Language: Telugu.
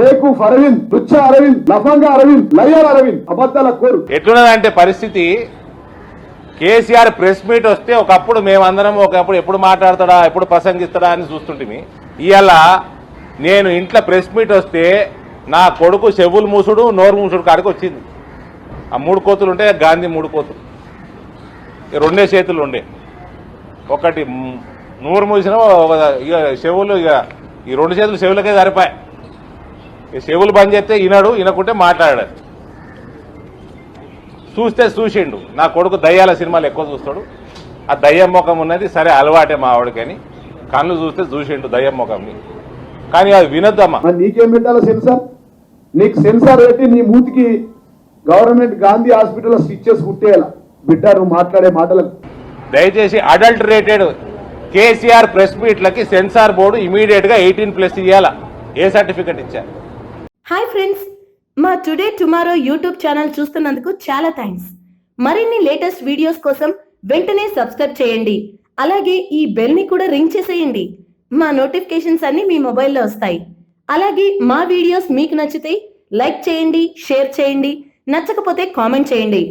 బేకూఫ్ అరవింద్, లుచ్చా అరవింద్, లఫంగా అరవింద్, లయ్యర్ అరవింద్ అబద్ధాల కోరు. ఎట్లున్నదంటే పరిస్థితి, కేసీఆర్ ప్రెస్ మీట్ వస్తే ఒకప్పుడు మేమందరం ఒకప్పుడు ఎప్పుడు మాట్లాడతాడా ఎప్పుడు ప్రసంగిస్తాడా అని చూస్తుంటిమి. ఇవాళ నేను ఇంట్లో ప్రెస్ మీట్ వస్తే నా కొడుకు చెవులు మూసుడు నోరు మూసుడు కాడికి వచ్చింది. ఆ 3 కోతులు ఉంటే గాంధీ 3 కోతులు, 2 చేతులు ఉండే, ఒకటి నోరు మూసిన ఇక చెవులు, ఇక ఈ 2 చేతులు చెవులకే సరిపాయి. చెవులు బంద్ చేస్తే వినకుంటే మాట్లాడాడు. చూస్తే చూసిండు. నా కొడుకు దయ్యాల సినిమాలు ఎక్కువ చూస్తాడు. ఆ దయ్యం ముఖం ఉన్నది సరే అలవాటే మా ఆవిడకని కళ్ళు చూస్తే చూసిండు దయ్యం ముఖంని. కానీ అది వినొద్దమ్మా. నీకేం పెట్టాలా సెన్సార్? నీకు సెన్సార్ పెట్టి నీ మూతికి గవర్నమెంట్ గాంధీ హాస్పిటల్ స్టిచ్చెస్ కుట్టేయాల బిడ్డ నువ్వు మాట్లాడే మాటలకు. దయచేసి అడల్టరేటెడ్ కేసీఆర్ ప్రెస్ మీట్లకి సెన్సార్ బోర్డు ఇమీడియట్ గా 18+ ఇవ్వాల. ఏ సర్టిఫికెట్ ఇచ్చారు? హాయ్ ఫ్రెండ్స్, మా టుడే టుమారో యూట్యూబ్ ఛానల్ చూస్తున్నందుకు చాలా థ్యాంక్స్. మరిన్ని లేటెస్ట్ వీడియోస్ కోసం వెంటనే సబ్స్క్రైబ్ చేయండి. అలాగే ఈ బెల్ ని కూడా రింగ్ చేసేయండి. మా నోటిఫికేషన్స్ అన్ని మీ మొబైల్లో వస్తాయి. అలాగే మా వీడియోస్ మీకు నచ్చితే లైక్ చేయండి, షేర్ చేయండి, నచ్చకపోతే కామెంట్ చేయండి.